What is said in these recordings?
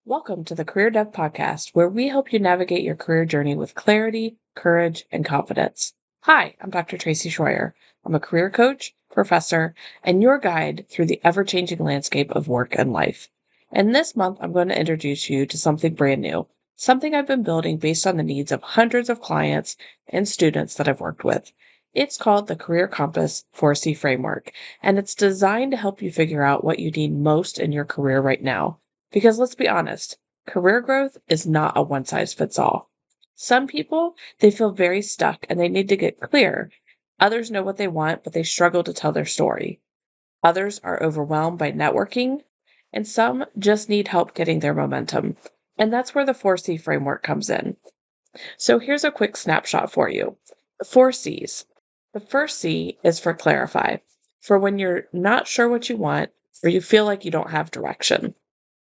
Welcome to the Career Dev Podcast, where we help you navigate your career journey with clarity, courage, and confidence. Hi, I'm Dr. Tracy Schroyer. I'm a career coach, professor, and your guide through the ever changing landscape of work and life. And this month, I'm going to introduce you to something brand new, something I've been building based on the needs of hundreds of clients and students that I've worked with. It's called the Career Compass 4C Framework, and it's designed to help you figure out what you need most in your career right now. Because let's be honest, career growth is not a one size fits all. Some people, they feel very stuck and they need to get clear. Others know what they want, but they struggle to tell their story. Others are overwhelmed by networking, and some just need help getting their momentum. And that's where the 4C framework comes in. So here's a quick snapshot for you. The 4Cs. The first C is for clarify, for when you're not sure what you want or you feel like you don't have direction.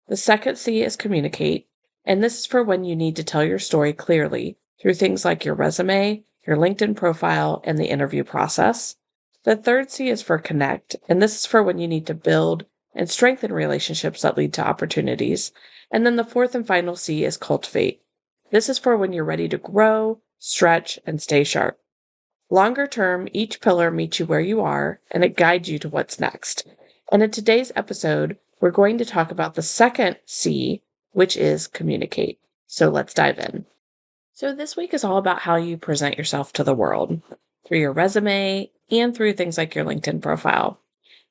The second C is communicate, and this is for when you need to tell your story clearly through things like your resume, your LinkedIn profile, and the interview process. The third C is for connect, and this is for when you need to build and strengthen relationships that lead to opportunities. And then the fourth and final C is cultivate. This is for when you're ready to grow, stretch, and stay sharp. Longer term, each pillar meets you where you are and it guides you to what's next. And in today's episode, we're going to talk about the second C, which is communicate. So let's dive in. So this week is all about how you present yourself to the world through your resume and through things like your LinkedIn profile.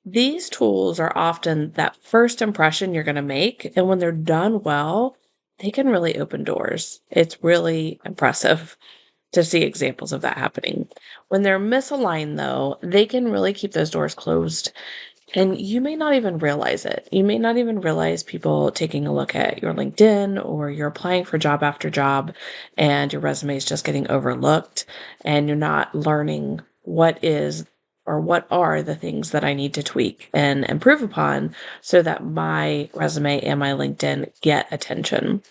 These tools are often that first impression you're going to make, and when they're done well, they can really open doors. It's really impressive to see examples of that happening. When they're misaligned, though, they can really keep those doors closed. And you may not even realize it. You may not even realize people taking a look at your LinkedIn or you're applying for job after job and your resume is just getting overlooked and you're not learning what is or what are the things that I need to tweak and improve upon so that my resume and my LinkedIn get attention.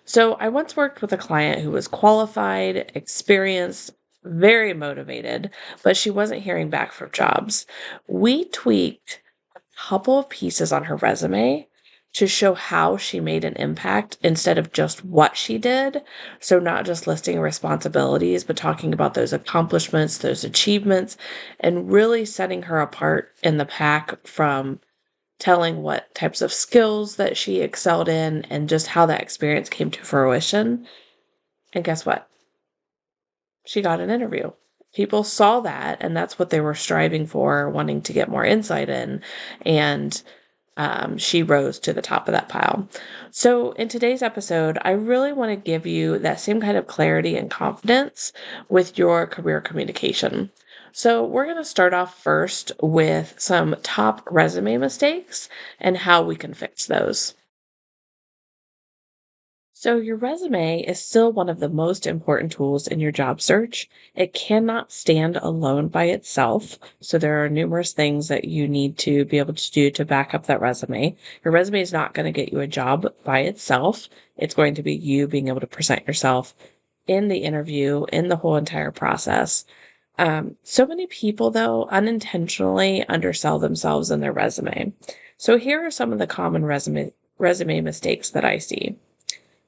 So I once worked with a client who was qualified, experienced, very motivated, but she wasn't hearing back from jobs. We tweaked a couple of pieces on her resume to show how she made an impact instead of just what she did. So, not just listing responsibilities, but talking about those accomplishments, those achievements, and really setting her apart in the pack from telling what types of skills that she excelled in and just how that experience came to fruition. And guess what? She got an interview. People saw that, and that's what they were striving for, wanting to get more insight in. And she rose to the top of that pile. So, in today's episode, I really want to give you that same kind of clarity and confidence with your career communication. So, we're going to start off first with some top resume mistakes and how we can fix those. So, your resume is still one of the most important tools in your job search. It cannot stand alone by itself. So, there are numerous things that you need to be able to do to back up that resume. Your resume is not going to get you a job by itself. It's going to be you being able to present yourself in the interview, in the whole entire process. So many people, though, unintentionally undersell themselves in their resume. So, here are some of the common resume mistakes that I see.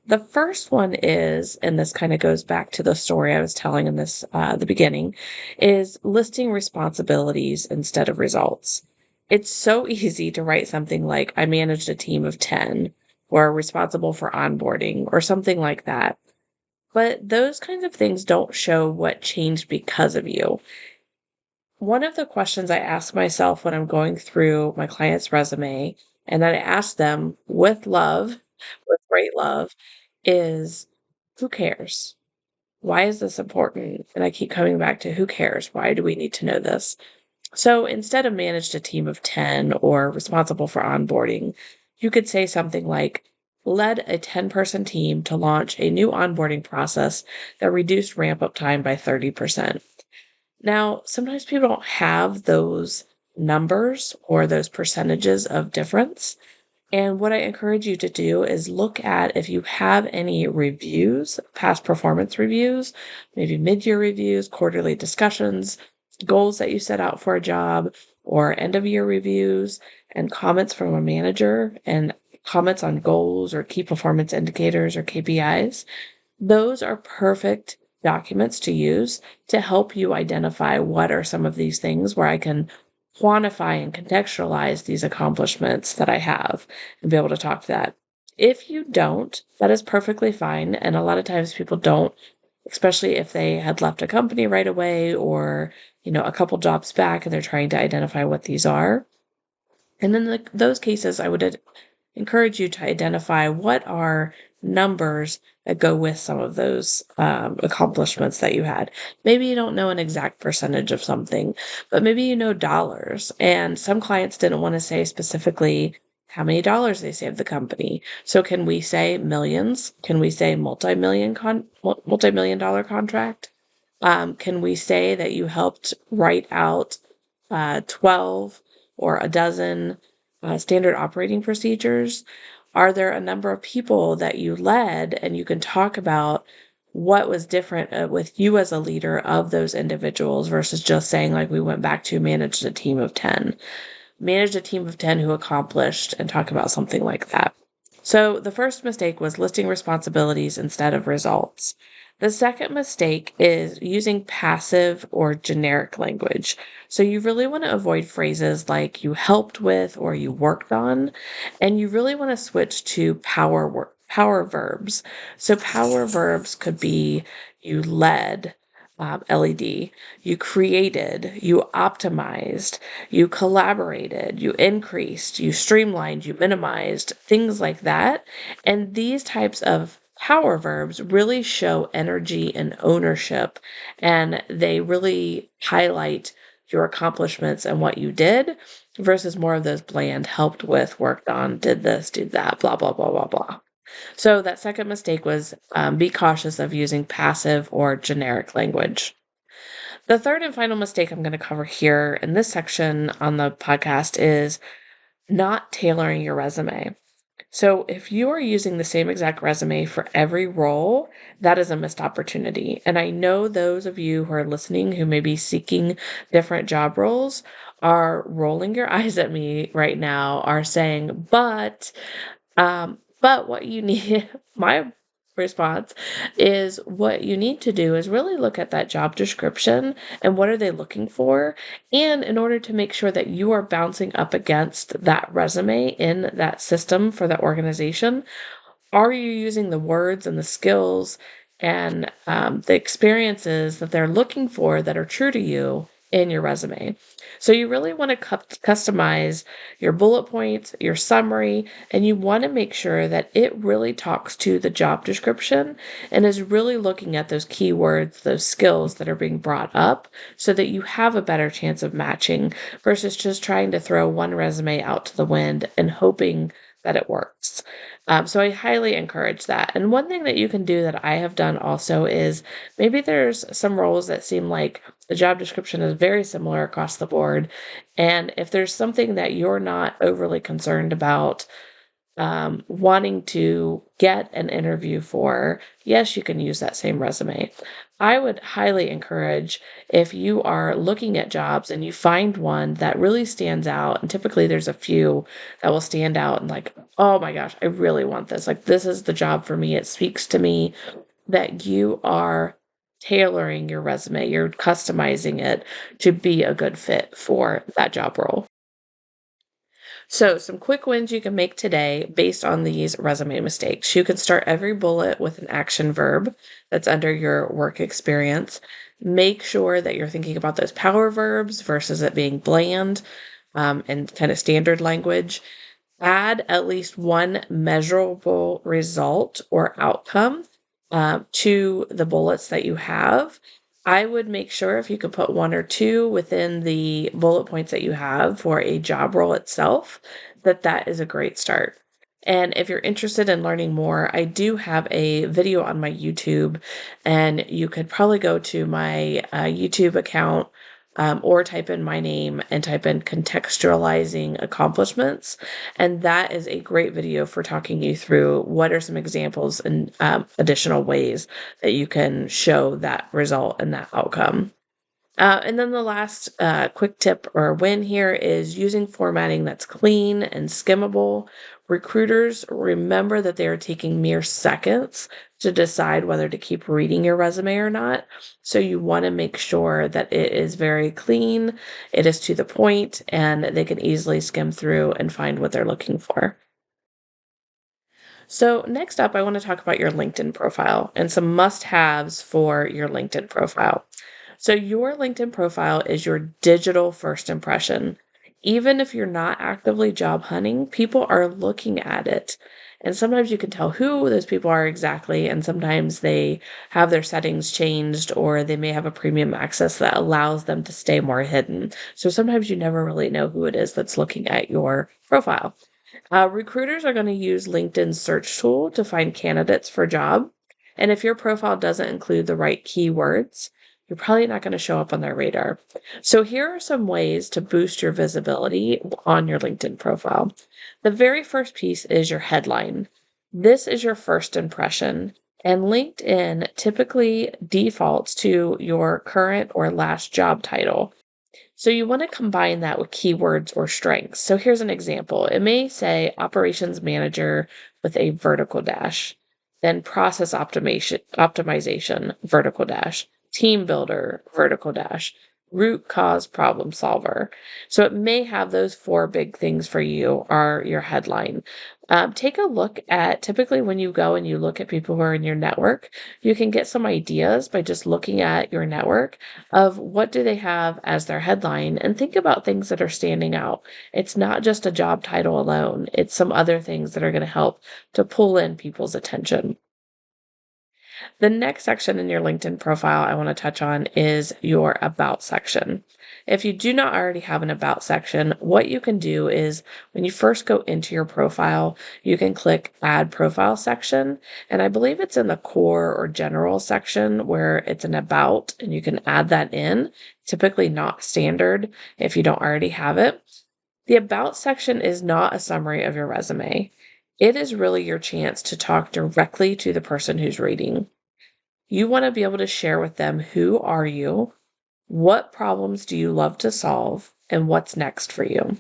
The first one is, and this kind of goes back to the story I was telling in this the beginning, is listing responsibilities instead of results. It's so easy to write something like I managed a team of 10 or responsible for onboarding or something like that. But those kinds of things don't show what changed because of you. One of the questions I ask myself when I'm going through my client's resume, and that I ask them with love, with great love, is who cares? Why is this important? And I keep coming back to who cares? Why do we need to know this? So instead of managed a team of 10 or responsible for onboarding, you could say something like, led a 10-person team to launch a new onboarding process that reduced ramp up time by 30%. Now, sometimes people don't have those numbers or those percentages of difference. And what I encourage you to do is look at if you have any reviews, past performance reviews, maybe mid-year reviews, quarterly discussions, goals that you set out for a job, or end of year reviews and comments from a manager and comments on goals or key performance indicators or KPIs. Those are perfect documents to use to help you identify what are some of these things where I can quantify and contextualize these accomplishments that I have and be able to talk to that. If you don't, that is perfectly fine. And a lot of times people don't, especially if they had left a company right away or, a couple jobs back and they're trying to identify what these are. And in those cases, I would encourage you to identify what are numbers that go with some of those accomplishments that you had. Maybe you don't know an exact percentage of something, but maybe you know dollars. And some clients didn't want to say specifically how many dollars they saved the company. So can we say millions? Can we say multi-million dollar contract? Can we say that you helped write out 12 or a dozen standard operating procedures? Are there a number of people that you led and you can talk about what was different with you as a leader of those individuals versus just saying, like, we went back to managed a team of 10, managed a team of 10 who accomplished, and talk about something like that. So the first mistake was listing responsibilities instead of results. The second mistake is using passive or generic language. So you really want to avoid phrases like you helped with or you worked on, and you really want to switch to power verbs. So power verbs could be you led, LED, you created, you optimized, you collaborated, you increased, you streamlined, you minimized, things like that. And these types of power verbs really show energy and ownership, and they really highlight your accomplishments and what you did versus more of those bland helped with, worked on, did this, did that, blah, blah, blah, blah, blah. So that second mistake was be cautious of using passive or generic language. The third and final mistake I'm going to cover here in this section on the podcast is not tailoring your resume. So if you are using the same exact resume for every role, that is a missed opportunity. And I know those of you who are listening who may be seeking different job roles are rolling your eyes at me right now, are saying, but what you need, my response is what you need to do is really look at that job description and what are they looking for. And in order to make sure that you are bouncing up against that resume in that system for that organization, are you using the words and the skills and the experiences that they're looking for that are true to you in your resume? So you really want to customize your bullet points, your summary, and you want to make sure that it really talks to the job description and is really looking at those keywords, those skills that are being brought up so that you have a better chance of matching versus just trying to throw one resume out to the wind and hoping that it works. So I highly encourage that. And one thing that you can do that I have done also is maybe there's some roles that seem like the job description is very similar across the board. And if there's something that you're not overly concerned about wanting to get an interview for, yes, you can use that same resume. I would highly encourage if you are looking at jobs and you find one that really stands out, and typically there's a few that will stand out and like, oh my gosh, I really want this. Like, this is the job for me. It speaks to me, that you are tailoring your resume, you're customizing it to be a good fit for that job role. So, some quick wins you can make today based on these resume mistakes. You can start every bullet with an action verb that's under your work experience. Make sure that you're thinking about those power verbs versus it being bland and kind of standard language. Add at least one measurable result or outcome to the bullets that you have. I would make sure if you could put one or two within the bullet points that you have for a job role itself, that that is a great start. And if you're interested in learning more, I do have a video on my YouTube, and you could probably go to my YouTube account or type in my name and type in contextualizing accomplishments. And that is a great video for talking you through what are some examples and additional ways that you can show that result and that outcome. And then the last quick tip or win here is using formatting that's clean and skimmable Recruiters remember that they are taking mere seconds to decide whether to keep reading your resume or not. So you want to make sure that it is very clean, it is to the point, and they can easily skim through and find what they're looking for. So, next up, I want to talk about your LinkedIn profile and some must haves for your LinkedIn profile. So, your LinkedIn profile is your digital first impression. Even if you're not actively job hunting, people are looking at it. And sometimes you can tell who those people are exactly, and sometimes they have their settings changed or they may have a premium access that allows them to stay more hidden. So sometimes you never really know who it is that's looking at your profile. Recruiters are going to use LinkedIn's search tool to find candidates for a job. And if your profile doesn't include the right keywords, you're probably not going to show up on their radar. So, here are some ways to boost your visibility on your LinkedIn profile. The very first piece is your headline. This is your first impression. And LinkedIn typically defaults to your current or last job title. So you want to combine that with keywords or strengths. So here's an example. It may say operations manager with a vertical dash, then process optimization, vertical dash, team builder, vertical dash, root cause problem solver. So it may have those four big things for you are your headline. Take a look at typically when you go and you look at people who are in your network, you can get some ideas by just looking at your network of what do they have as their headline and think about things that are standing out. It's not just a job title alone, it's some other things that are going to help to pull in people's attention. The next section in your LinkedIn profile I want to touch on is your About section. If you do not already have an About section, what you can do is when you first go into your profile, you can click Add Profile section. And I believe it's in the Core or General section where it's an About, and you can add that in. Typically not standard if you don't already have it. The About section is not a summary of your resume. It is really your chance to talk directly to the person who's reading. You want to be able to share with them who are you, what problems do you love to solve, and what's next for you.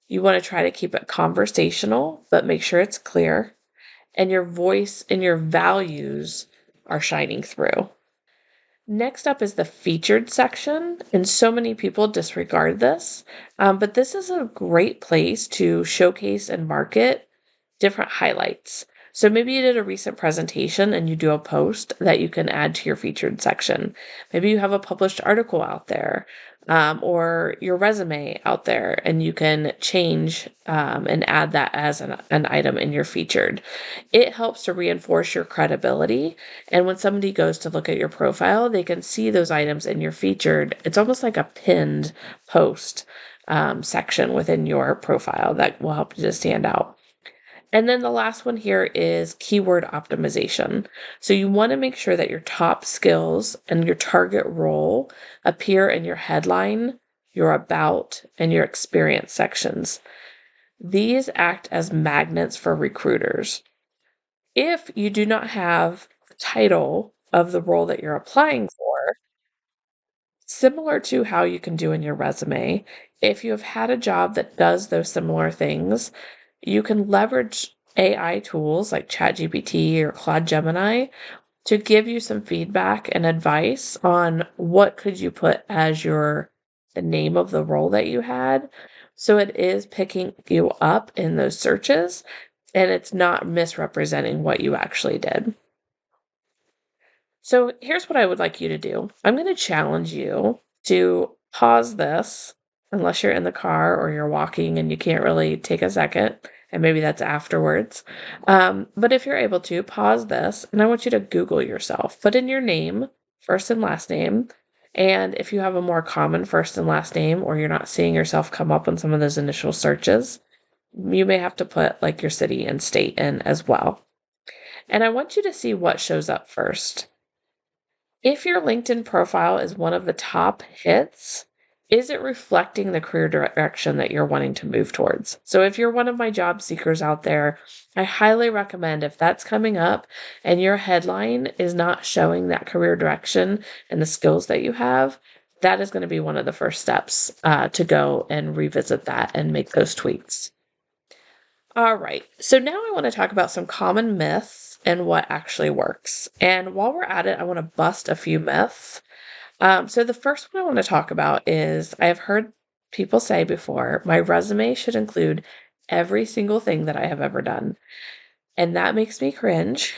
You want to try to keep it conversational, but make sure it's clear, and your voice and your values are shining through. Next up is the featured section, and so many people disregard this, but this is a great place to showcase and market different highlights. So maybe you did a recent presentation and you do a post that you can add to your featured section. Maybe you have a published article out there, or your resume out there, and you can change and add that as an item in your featured. It helps to reinforce your credibility. And when somebody goes to look at your profile, they can see those items in your featured. It's almost like a pinned post section within your profile that will help you to stand out. And then the last one here is keyword optimization. So you want to make sure that your top skills and your target role appear in your headline, your about, and your experience sections. These act as magnets for recruiters. If you do not have the title of the role that you're applying for, similar to how you can do in your resume, if you have had a job that does those similar things, you can leverage AI tools like ChatGPT or Claude Gemini to give you some feedback and advice on what could you put as the name of the role that you had. So it is picking you up in those searches and it's not misrepresenting what you actually did. So here's what I would like you to do. I'm going to challenge you to pause this, unless you're in the car or you're walking and you can't really take a second, and maybe that's afterwards. But if you're able to, pause this, and I want you to Google yourself. Put in your name, first and last name. And if you have a more common first and last name, or you're not seeing yourself come up on some of those initial searches, you may have to put like your city and state in as well. And I want you to see what shows up first. If your LinkedIn profile is one of the top hits, is it reflecting the career direction that you're wanting to move towards? So, if you're one of my job seekers out there, I highly recommend if that's coming up and your headline is not showing that career direction and the skills that you have, that is going to be one of the first steps to go and revisit that and make those tweaks. All right. So now I want to talk about some common myths and what actually works. And while we're at it, I want to bust a few myths. So the first one I want to talk about is I have heard people say before, my resume should include every single thing that I have ever done. And that makes me cringe.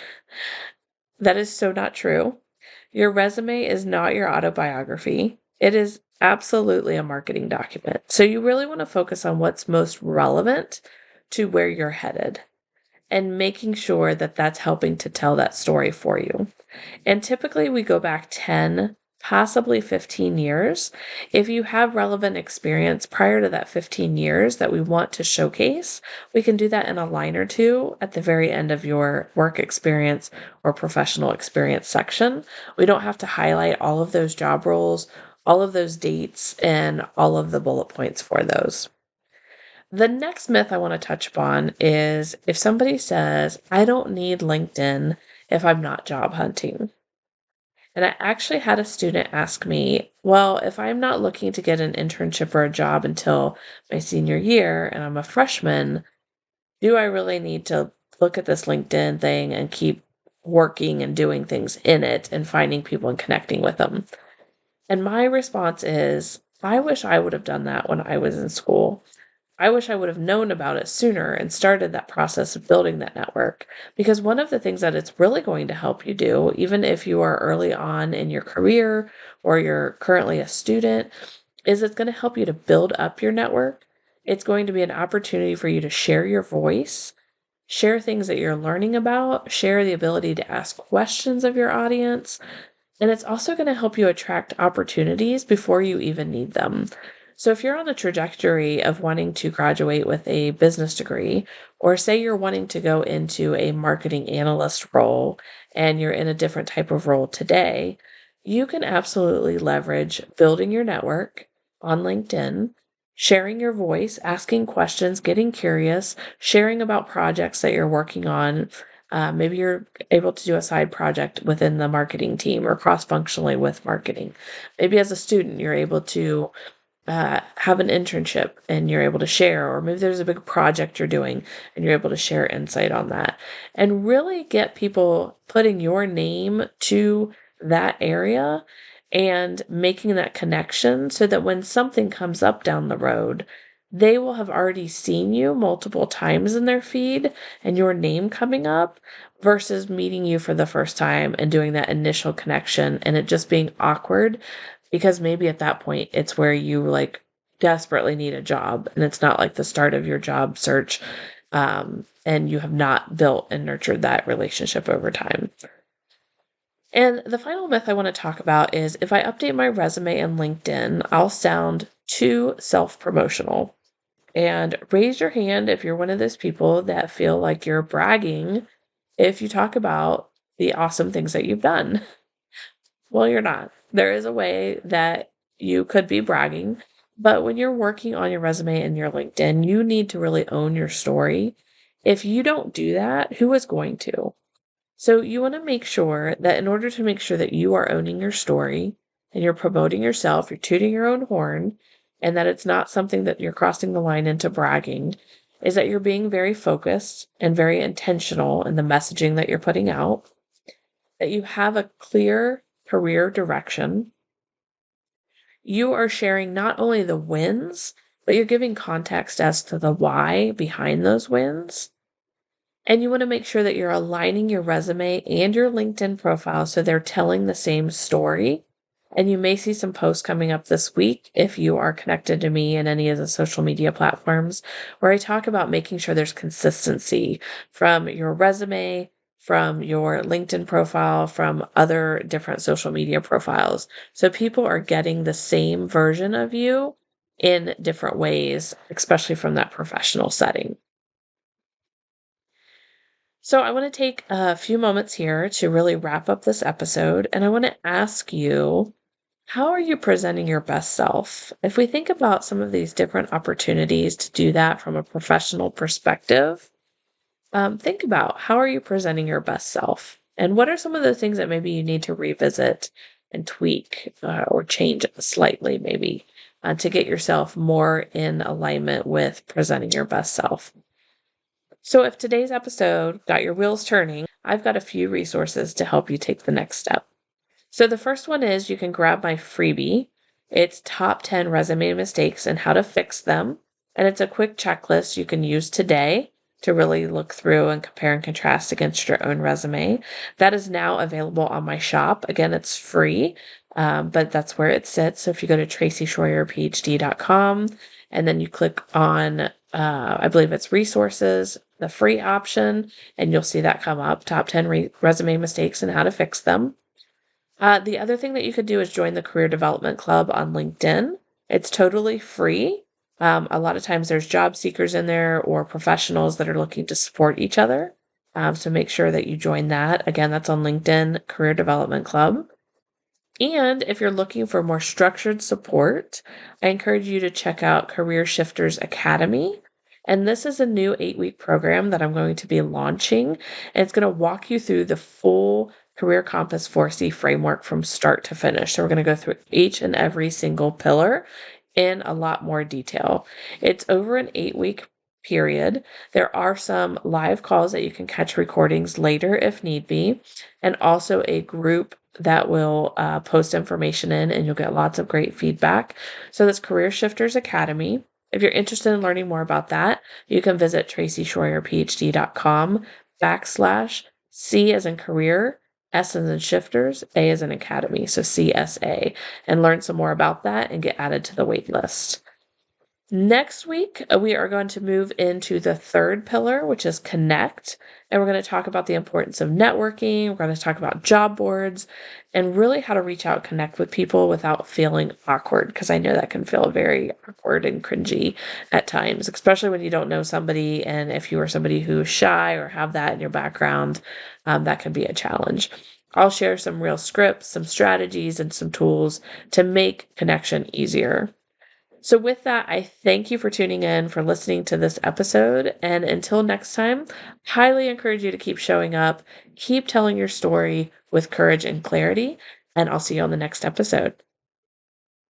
That is so not true. Your resume is not your autobiography. It is absolutely a marketing document. So you really want to focus on what's most relevant to where you're headed and making sure that that's helping to tell that story for you. And typically we go back 10, possibly 15 years. If you have relevant experience prior to that 15 years that we want to showcase, we can do that in a line or two at the very end of your work experience or professional experience section. We don't have to highlight all of those job roles, all of those dates, and all of the bullet points for those. The next myth I want to touch upon is if somebody says, I don't need LinkedIn if I'm not job hunting. And I actually had a student ask me, well, if I'm not looking to get an internship or a job until my senior year and I'm a freshman, do I really need to look at this LinkedIn thing and keep working and doing things in it and finding people and connecting with them? And my response is, I wish I would have done that when I was in school. I wish I would have known about it sooner and started that process of building that network. Because one of the things that it's really going to help you do, even if you are early on in your career or you're currently a student, is it's going to help you to build up your network. It's going to be an opportunity for you to share your voice, share things that you're learning about, share the ability to ask questions of your audience, and it's also going to help you attract opportunities before you even need them. So, if you're on a trajectory of wanting to graduate with a business degree, or say you're wanting to go into a marketing analyst role and you're in a different type of role today, you can absolutely leverage building your network on LinkedIn, sharing your voice, asking questions, getting curious, sharing about projects that you're working on. Maybe you're able to do a side project within the marketing team or cross functionally with marketing. Maybe as a student, you're able to have an internship and you're able to share, or maybe there's a big project you're doing and you're able to share insight on that and really get people putting your name to that area and making that connection so that when something comes up down the road, they will have already seen you multiple times in their feed and your name coming up versus meeting you for the first time and doing that initial connection and it just being awkward because maybe at that point it's where you like desperately need a job and it's not like the start of your job search, and you have not built and nurtured that relationship over time. And the final myth I want to talk about is if I update my resume and LinkedIn, I'll sound too self promotional. And raise your hand if you're one of those people that feel like you're bragging if you talk about the awesome things that you've done. Well, you're not. There is a way that you could be bragging, but when you're working on your resume and your LinkedIn, you need to really own your story. If you don't do that, who is going to? So you want to make sure that in order to make sure that you are owning your story and you're promoting yourself, you're tooting your own horn, and that it's not something that you're crossing the line into bragging, is that you're being very focused and very intentional in the messaging that you're putting out, that you have a clear career direction. You are sharing not only the wins, but you're giving context as to the why behind those wins. And you want to make sure that you're aligning your resume and your LinkedIn profile so they're telling the same story. And you may see some posts coming up this week if you are connected to me in any of the social media platforms where I talk about making sure there's consistency from your resume, from your LinkedIn profile, from other different social media profiles. So people are getting the same version of you in different ways, especially from that professional setting. So, I want to take a few moments here to really wrap up this episode. And I want to ask you, how are you presenting your best self? If we think about some of these different opportunities to do that from a professional perspective, think about how are you presenting your best self? And what are some of the things that maybe you need to revisit and tweak or change slightly, maybe, to get yourself more in alignment with presenting your best self? So if today's episode got your wheels turning, I've got a few resources to help you take the next step. So the first one is you can grab my freebie. It's top 10 resume mistakes and how to fix them. And it's a quick checklist you can use today to really look through and compare and contrast against your own resume. That is now available on my shop. Again, it's free, but that's where it sits. So if you go to tracyschroyerphd.com and then you click on, I believe it's resources, the free option, and you'll see that come up, top 10 resume mistakes and how to fix them. The other thing that you could do is join the Career Development Club on LinkedIn. It's totally free. A lot of times there's job seekers in there or professionals that are looking to support each other. So make sure that you join that. Again, that's on LinkedIn, Career Development Club. And if you're looking for more structured support, I encourage you to check out Career Shifters Academy. And this is a new 8-week program that I'm going to be launching. And it's going to walk you through the full Career Compass 4C framework from start to finish. So we're going to go through each and every single pillar in a lot more detail. It's over an 8-week period. There are some live calls that you can catch recordings later if need be, and also a group that will post information in, and you'll get lots of great feedback. So that's Career Shifters Academy. If you're interested in learning more about that, you can visit tracyschroyerphd.com/C as in career, S as in shifters, A as in academy. So CSA, and learn some more about that and get added to the wait list. Next week, we are going to move into the third pillar, which is connect. And we're going to talk about the importance of networking. We're going to talk about job boards and really how to reach out, connect with people without feeling awkward. Because I know that can feel very awkward and cringy at times, especially when you don't know somebody. And if you are somebody who's shy or have that in your background, that can be a challenge. I'll share some real scripts, some strategies, and some tools to make connection easier. So, with that, I thank you for tuning in, for listening to this episode. And until next time, highly encourage you to keep showing up, keep telling your story with courage and clarity. And I'll see you on the next episode.